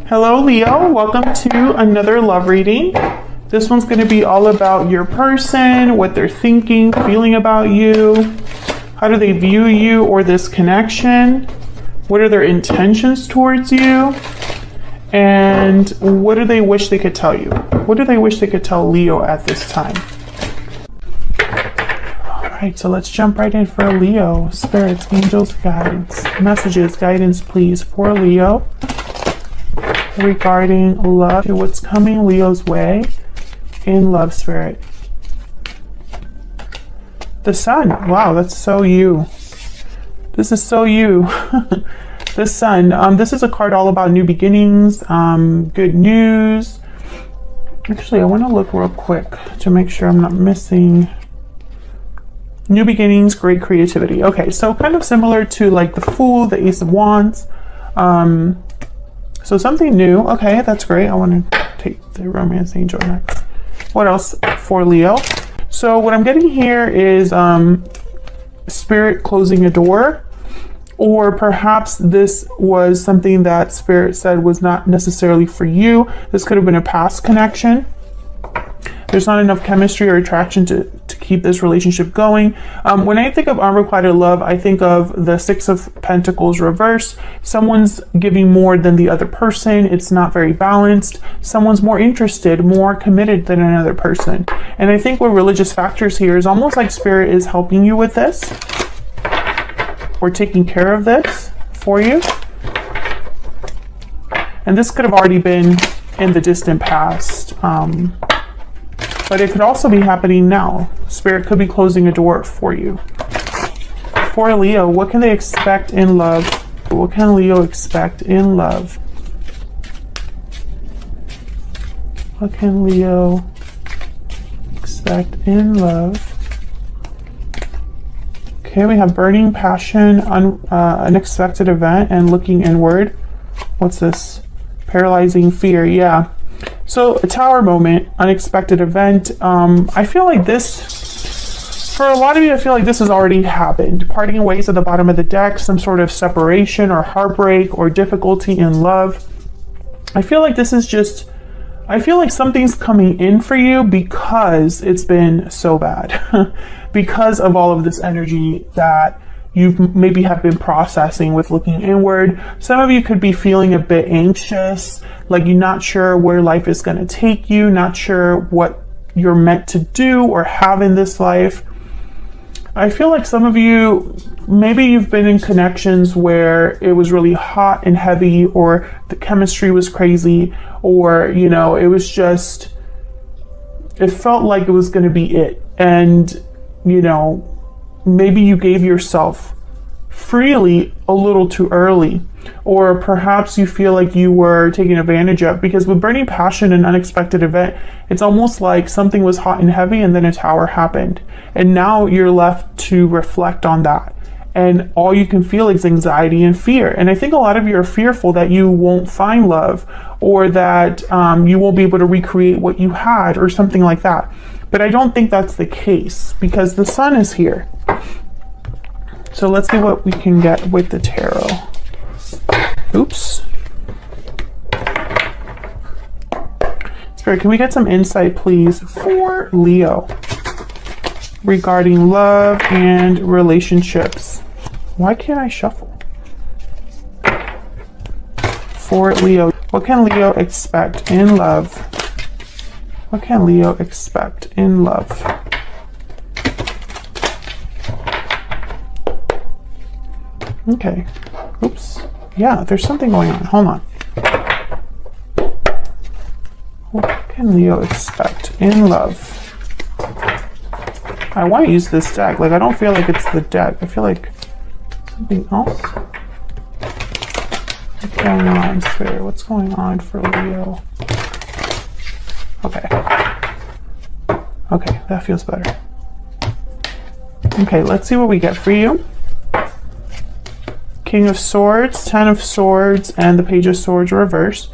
Hello, Leo. Welcome to another love reading. This one's going to be all about your person, what they're thinking, feeling about you. How do they view you or this connection? What are their intentions towards you? And what do they wish they could tell you? What do they wish they could tell Leo at this time? All right, so let's jump right in for Leo. Spirits, angels, guides, messages, guidance, please, for Leo regarding love. What's coming Leo's way in love, spirit? The Sun. Wow, that's so you. This is so you. The Sun. This is a card all about new beginnings, good news. Actually, I want to look real quick to make sure I'm not missing. New beginnings, great creativity. Okay, so kind of similar to like the Fool, the Ace of Wands. So something new. Okay, that's great. I want to take the Romance Angel next. What else for Leo? So what I'm getting here is Spirit closing a door. Or perhaps this was something that Spirit said was not necessarily for you. This could have been a past connection. There's not enough chemistry or attraction to keep this relationship going. When I think of unrequited love, I think of the Six of Pentacles reverse. Someone's giving more than the other person. It's not very balanced. Someone's more interested, more committed than another person. And I think with religious factors here is almost like Spirit is helping you with this. Or taking care of this for you. And this could have already been in the distant past. But it could also be happening now. Spirit could be closing a door for you. For Leo, what can they expect in love? What can Leo expect in love? What can Leo expect in love? Okay, we have burning passion, unexpected event, and looking inward. What's this? Paralyzing fear, yeah. So a Tower moment, unexpected event. I feel like this, for a lot of you, I feel like this has already happened. Parting ways at the bottom of the deck, some sort of separation or heartbreak or difficulty in love. I feel like this is just, I feel like something's coming in for you because it's been so bad. Because of all of this energy that you maybe have been processing with looking inward. Some of you could be feeling a bit anxious, like you're not sure where life is going to take you, not sure what you're meant to do or have in this life. I feel like some of you, maybe you've been in connections where it was really hot and heavy, or the chemistry was crazy, or, you know, it was just, it felt like it was going to be it. And, you know, maybe you gave yourself freely a little too early, or perhaps you feel like you were taken advantage of, because with burning passion and unexpected event, it's almost like something was hot and heavy and then a tower happened. And now you're left to reflect on that. And all you can feel is anxiety and fear. And I think a lot of you are fearful that you won't find love, or that you won't be able to recreate what you had, or something like that. But I don't think that's the case, because the Sun is here. So let's see what we can get with the tarot. Oops. Spirit, can we get some insight, please, for Leo regarding love and relationships? Why can't I shuffle? For Leo, what can Leo expect in love? What can Leo expect in love? Okay. Oops. Yeah, there's something going on. Hold on. What can Leo expect in love? I want to use this deck. Like, I don't feel like it's the deck. I feel like something else. What's going on, Spirit? What's going on for Leo? Okay. Okay, that feels better. Okay, let's see what we get for you. King of Swords, Ten of Swords, and the Page of Swords reverse.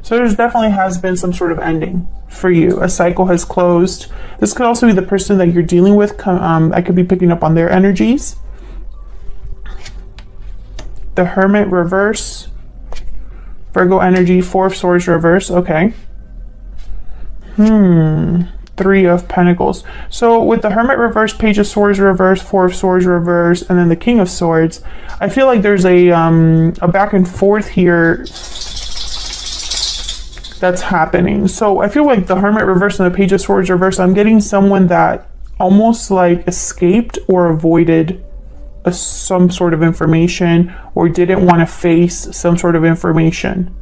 So there definitely has been some sort of ending for you. A cycle has closed. This could also be the person that you're dealing with. I could be picking up on their energies. The Hermit reverse. Virgo energy, Four of Swords reverse. Okay. Three of Pentacles. So with the Hermit reverse, Page of Swords reverse, Four of Swords reverse, and then the King of Swords, I feel like there's a back and forth here that's happening. So I feel like the Hermit reverse and the Page of Swords reverse, I'm getting someone that almost like escaped or avoided some sort of information or didn't want to face some sort of information.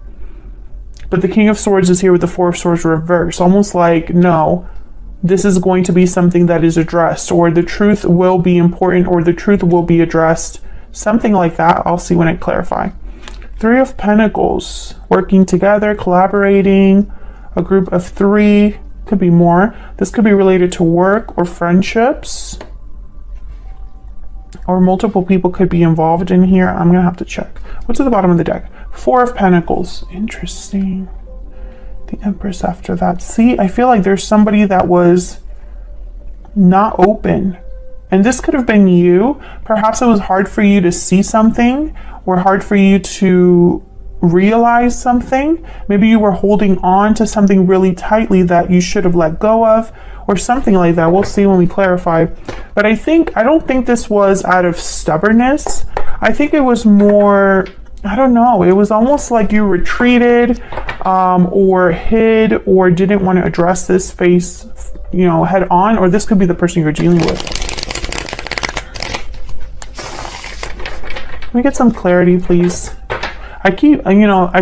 But the King of Swords is here with the Four of Swords reverse, almost like, no, this is going to be something that is addressed, or the truth will be important, or the truth will be addressed, something like that. I'll see when I clarify. Three of Pentacles, working together, collaborating, a group of three, could be more. This could be related to work or friendships, or multiple people could be involved in here. I'm gonna have to check. What's at the bottom of the deck? Four of Pentacles. Interesting. The Empress after that. See, I feel like there's somebody that was not open. And this could have been you. Perhaps it was hard for you to see something, or hard for you to realize something. Maybe you were holding on to something really tightly that you should have let go of, or something like that. We'll see when we clarify. But I don't think this was out of stubbornness. I think it was more, I don't know, it was almost like you retreated or hid or didn't want to address this face, head on, or this could be the person you're dealing with. Let me get some clarity, please. I've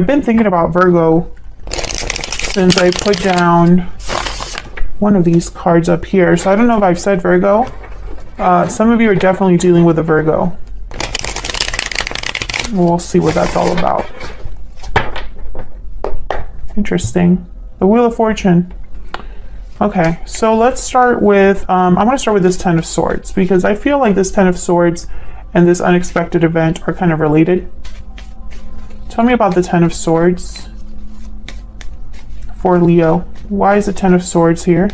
been thinking about Virgo since I put down one of these cards up here. So I don't know if I've said Virgo. Some of you are definitely dealing with a Virgo. We'll see what that's all about. Interesting. The Wheel of Fortune. Okay, so let's start with, I want to start with this Ten of Swords, because I feel like this Ten of Swords and this unexpected event are kind of related. Tell me about the Ten of Swords for Leo. Why is the Ten of Swords here?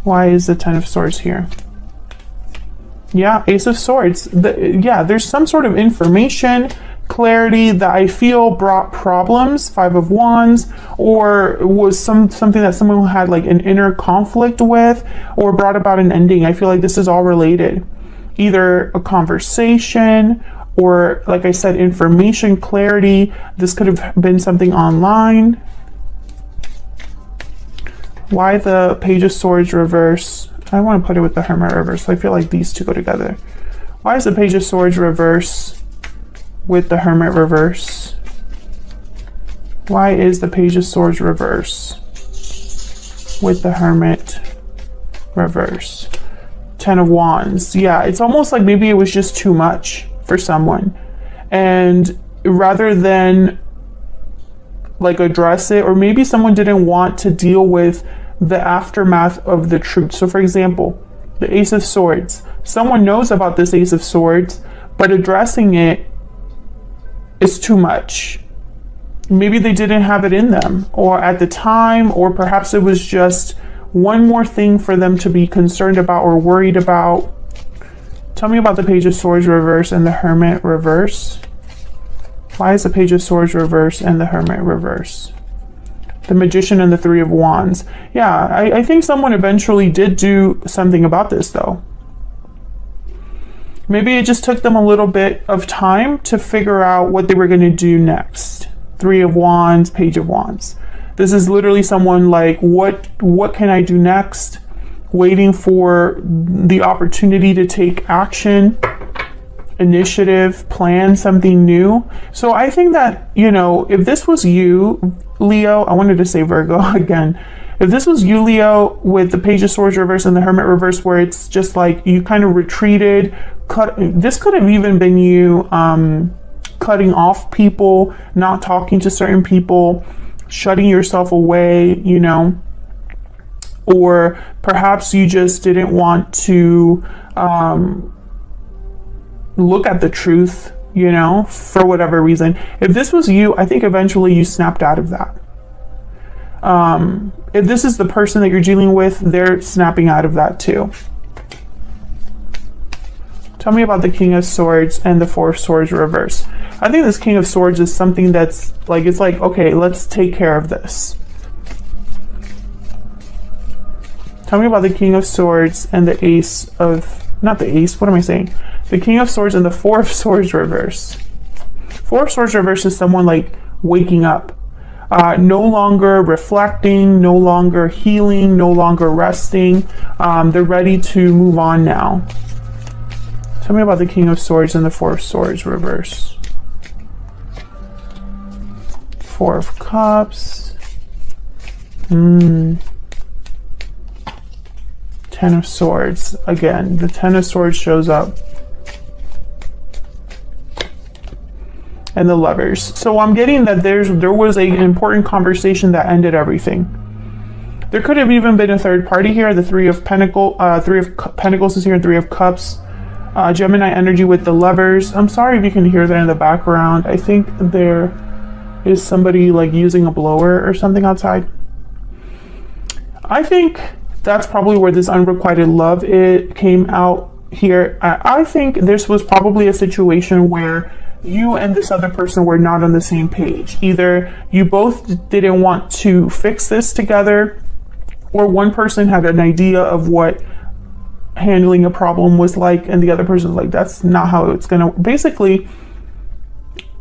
Why is the Ten of Swords here? Yeah, Ace of Swords. There's some sort of information, clarity that I feel brought problems. Five of Wands, or was something that someone had like an inner conflict with, or brought about an ending. I feel like this is all related. Either a conversation, or like I said, information, clarity. This could have been something online. Why the Page of Swords reverse? I want to put it with the Hermit reverse. I feel like these two go together. Why is the Page of Swords reverse with the Hermit reverse? Why is the Page of Swords reverse with the Hermit reverse? Ten of Wands. Yeah, it's almost like maybe it was just too much for someone, and rather than like address it, or maybe someone didn't want to deal with the aftermath of the truth. So for example, the Ace of Swords, someone knows about this Ace of Swords, but addressing it is too much. Maybe they didn't have it in them, or at the time, or perhaps it was just one more thing for them to be concerned about or worried about. Tell me about the Page of Swords reverse and the Hermit reverse. Why is the Page of Swords reverse and the Hermit reverse? The Magician and the Three of Wands. Yeah, I think someone eventually did do something about this though. Maybe it just took them a little bit of time to figure out what they were going to do next. Three of Wands, Page of Wands. This is literally someone like, what can I do next? Waiting for the opportunity to take action, initiative, plan something new. So I think that, if this was you, Leo, I wanted to say Virgo again. If this was you, Leo, with the Page of Swords reverse and the Hermit reverse, where it's just like you kind of retreated, this could have even been you cutting off people, not talking to certain people, shutting yourself away, or perhaps you just didn't want to look at the truth, for whatever reason. If this was you, I think eventually you snapped out of that. If this is the person that you're dealing with, they're snapping out of that too. Tell me about the King of Swords and the Four of Swords reverse. I think this King of Swords is something that's like, it's like, okay, let's take care of this. Tell me about the King of Swords and the Ace of, not the Ace, what am I saying? The King of Swords and the Four of Swords reverse. Four of Swords reverse is someone like waking up. No longer reflecting, no longer healing, no longer resting. They're ready to move on now. Tell me about the King of Swords and the Four of Swords reverse. Four of Cups. Ten of Swords. Again, the Ten of Swords shows up. And the Lovers. So I'm getting that there was an important conversation that ended everything. There could have even been a third party here. The Three of Pentacles is here, and Three of Cups. Gemini energy with the Lovers. I'm sorry if you can hear that in the background. I think there is somebody like using a blower or something outside. I think that's probably where this unrequited love came out here. I think this was probably a situation where you and this other person were not on the same page. Either you both didn't want to fix this together, or one person had an idea of what handling a problem was like, and the other person was like, that's not how it's gonna. Basically,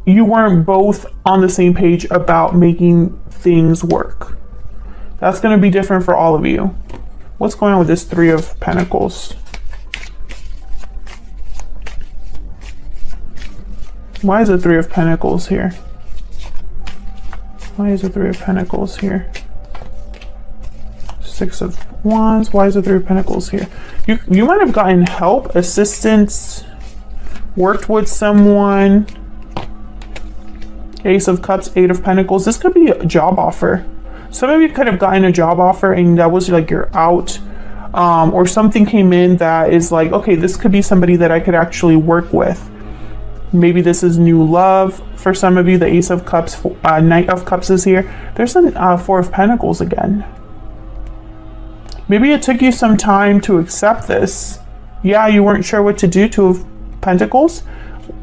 you weren't both on the same page about making things work. That's gonna be different for all of you. What's going on with this Three of Pentacles? Why is the Three of Pentacles here? Why is the Three of Pentacles here? Six of Wands. Why is the Three of Pentacles here? You might have gotten help, assistance, worked with someone. Ace of Cups, Eight of Pentacles. This could be a job offer. Some of you could have gotten a job offer and that was like you're out. Or something came in that is like, okay, this could be somebody that I could actually work with. Maybe this is new love for some of you. The Ace of Cups, Knight of Cups is here. There's a Four of Pentacles again. Maybe it took you some time to accept this. Yeah, you weren't sure what to do. Two of Pentacles.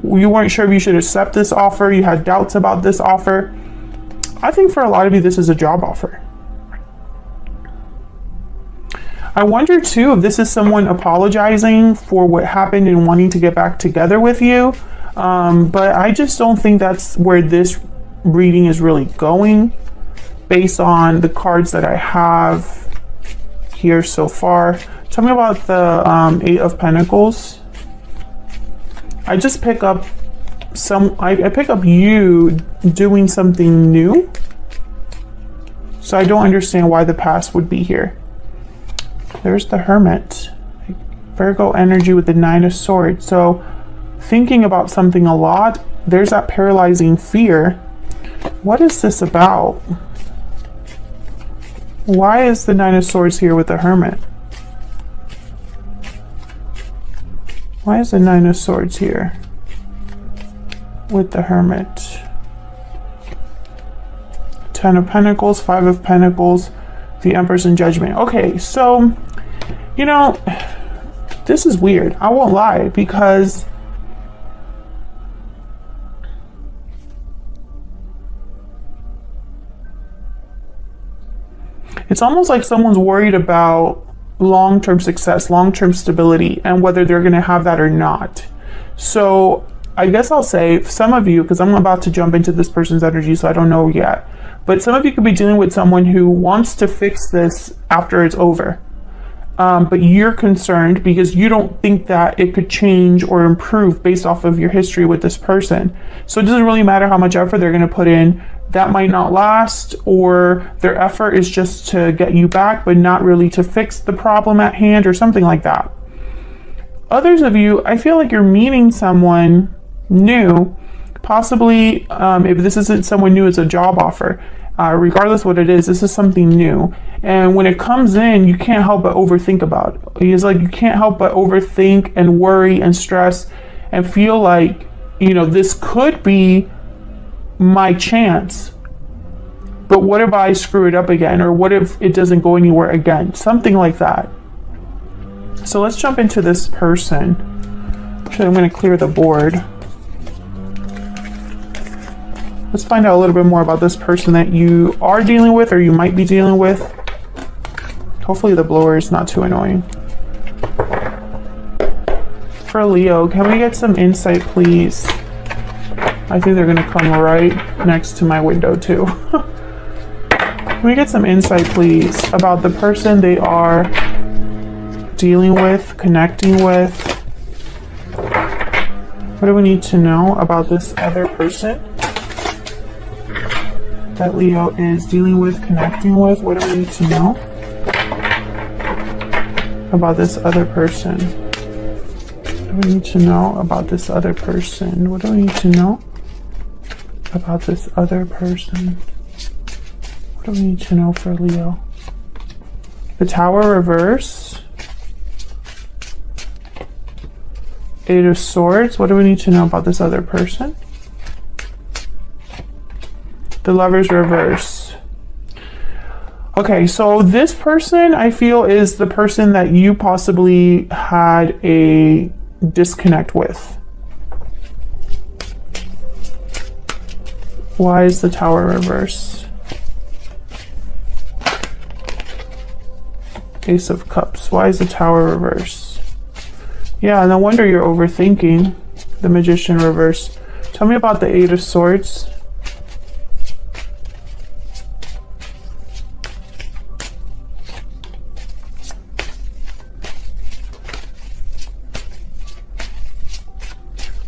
You weren't sure if you should accept this offer. You had doubts about this offer. I think for a lot of you, this is a job offer. I wonder too if this is someone apologizing for what happened and wanting to get back together with you. But I just don't think that's where this reading is really going based on the cards that I have here so far. Tell me about the Eight of Pentacles. I just pick up I pick up you doing something new. So I don't understand why the past would be here. There's the Hermit. Virgo energy with the Nine of Swords. So thinking about something a lot. There's that paralyzing fear. What is this about? Why is the Nine of Swords here with the Hermit? Why is the Nine of Swords here with the Hermit? Ten of Pentacles, Five of Pentacles, the Empress and Judgment. Okay, so, you know, this is weird. I won't lie, because it's almost like someone's worried about long-term success, long-term stability, and whether they're going to have that or not. So I guess I'll say some of you, because I'm about to jump into this person's energy, so I don't know yet, but some of you could be dealing with someone who wants to fix this after it's over. But you're concerned because you don't think that it could change or improve based off of your history with this person. So it doesn't really matter how much effort they're going to put in. That might not last, or their effort is just to get you back, but not really to fix the problem at hand or something like that. Others of you, I feel like you're meeting someone new, possibly if this isn't someone new, it's a job offer. Regardless what it is, this is something new. And when it comes in, you can't help but overthink about it. It's like you can't help but overthink and worry and stress and feel like, you know, this could be my chance. But what if I screw it up again? Or what if it doesn't go anywhere again? Something like that. So let's jump into this person. Actually, I'm going to clear the board. Let's find out a little bit more about this person that you are dealing with or you might be dealing with. Hopefully the blower is not too annoying. For Leo, can we get some insight, please? I think they're going to come right next to my window, too. Can we get some insight, please, about the person they are dealing with, connecting with? What do we need to know about this other person that Leo is dealing with, connecting with? What do we need to know about this other person? What do we need to know about this other person? What do we need to know about this other person? What do we need to know for Leo? The Tower reverse. Eight of Swords. What do we need to know about this other person? The Lovers reverse. Okay, so this person I feel is the person that you possibly had a disconnect with. Why is the Tower reverse? Ace of Cups. Why is the Tower reverse? Yeah, no wonder you're overthinking. The Magician reverse. Tell me about the Eight of Swords.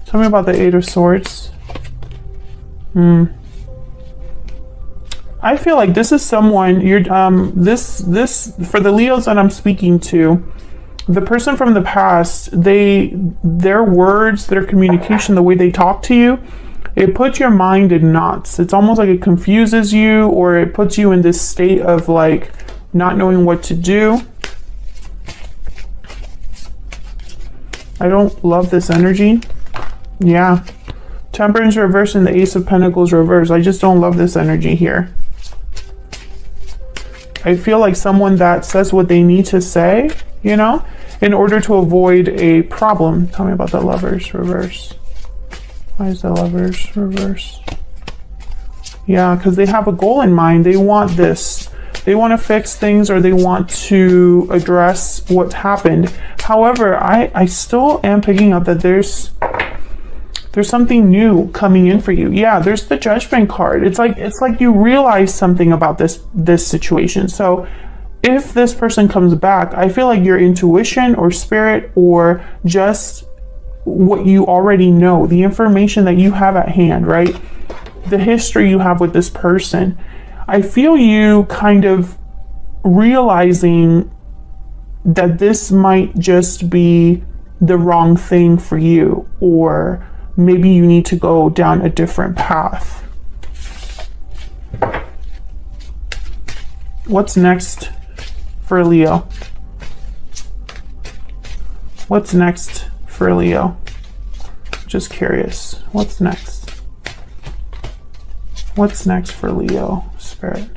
Tell me about the Eight of Swords. I feel like this is someone you're this for the Leos that I'm speaking to, the person from the past, their words, their communication, the way they talk to you, it puts your mind in knots. It's almost like it confuses you, or it puts you in this state of like not knowing what to do. I don't love this energy. Yeah. Temperance reverse and the Ace of Pentacles reverse. I just don't love this energy here. I feel like someone that says what they need to say, you know, in order to avoid a problem. Tell me about the Lovers reverse. Why is the Lovers reverse? Yeah, because they have a goal in mind. They want this. They want to fix things, or they want to address what's happened. However, I still am picking up that there's something new coming in for you. Yeah, there's the Judgment card. It's like you realize something about this situation. So if this person comes back, I feel like your intuition or spirit, or just what you already know, the information that you have at hand, right? The history you have with this person. I feel you kind of realizing that this might just be the wrong thing for you, or maybe you need to go down a different path. What's next for Leo? What's next for Leo? Just curious. What's next? What's next for Leo, Spirit?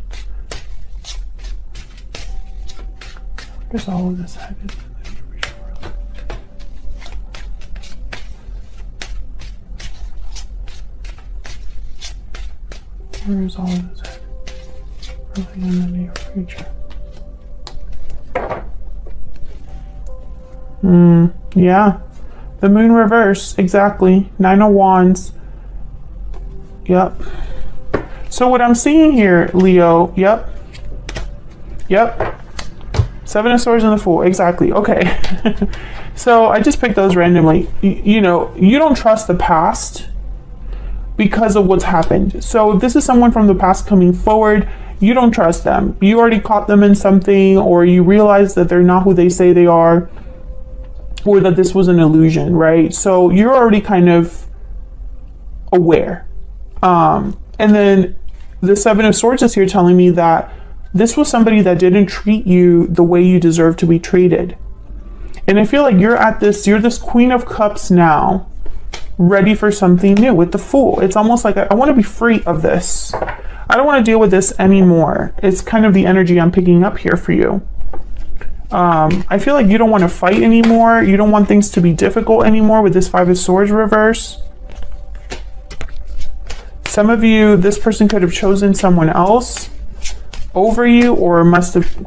Where's all of this headed? Where is all of this headed? Early in the near future. Yeah. The Moon reverse, exactly. Nine of Wands. Yep. So what I'm seeing here, Leo, yep. Seven of Swords and the Fool, exactly. Okay. So I just picked those randomly. You know, you don't trust the past because of what's happened. So if this is someone from the past coming forward, you don't trust them. You already caught them in something, or you realize that they're not who they say they are, or that this was an illusion, right? So you're already kind of aware. And then the Seven of Swords is here telling me that this was somebody that didn't treat you the way you deserve to be treated. And I feel like you're this Queen of Cups now, ready for something new with the Fool. It's almost like I want to be free of this. I don't want to deal with this anymore. It's kind of the energy I'm picking up here for you. I feel like you don't want to fight anymore. You don't want things to be difficult anymore with this Five of Swords reverse. Some of you, this person could have chosen someone else over you, or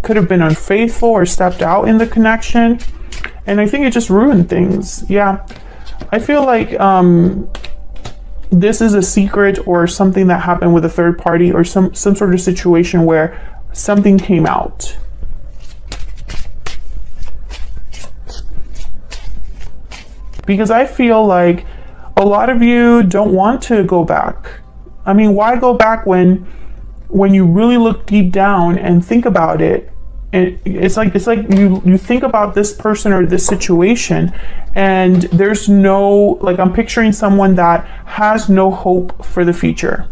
could have been unfaithful or stepped out in the connection. And I think it just ruined things. Yeah. I feel like this is a secret or something that happened with a third party, or some sort of situation where something came out. Because I feel like a lot of you don't want to go back. I mean, why go back when you really look deep down and think about it? And it's like you think about this person or this situation, and there's no, like, I'm picturing someone that has no hope for the future.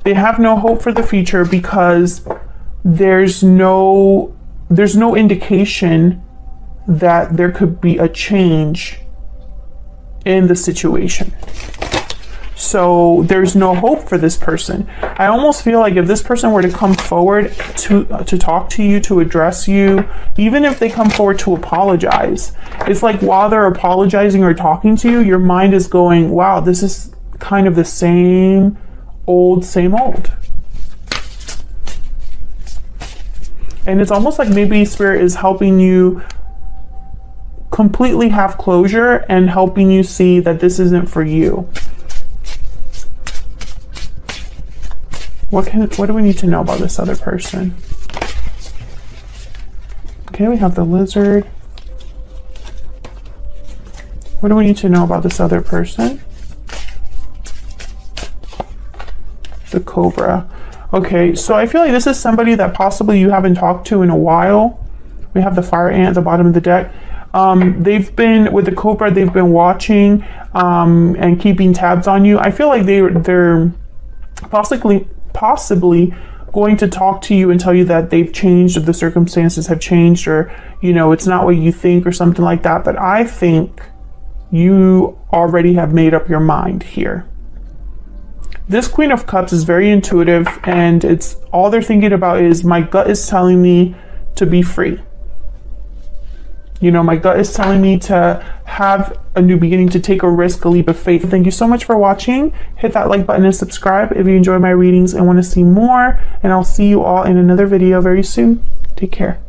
They have no hope for the future because there's no indication that there could be a change in the situation. So there's no hope for this person. I almost feel like if this person were to come forward to talk to you, to address you, even if they come forward to apologize, it's like while they're apologizing or talking to you, your mind is going, wow, this is kind of the same old. And it's almost like maybe Spirit is helping you completely have closure and helping you see that this isn't for you. What do we need to know about this other person? Okay, we have the Lizard. What do we need to know about this other person? The Cobra. Okay, so I feel like this is somebody that possibly you haven't talked to in a while. We have the Fire Ant at the bottom of the deck. They've been, with the Cobra, they've been watching and keeping tabs on you. I feel like they're possibly going to talk to you and tell you that they've changed, or the circumstances have changed, or, you know, it's not what you think, or something like that. But I think you already have made up your mind here. This Queen of Cups is very intuitive, and it's all they're thinking about is, my gut is telling me to be free. You know, my gut is telling me to have a new beginning, to take a risk, a leap of faith. Thank you so much for watching. Hit that like button and subscribe if you enjoy my readings and want to see more. And I'll see you all in another video very soon. Take care.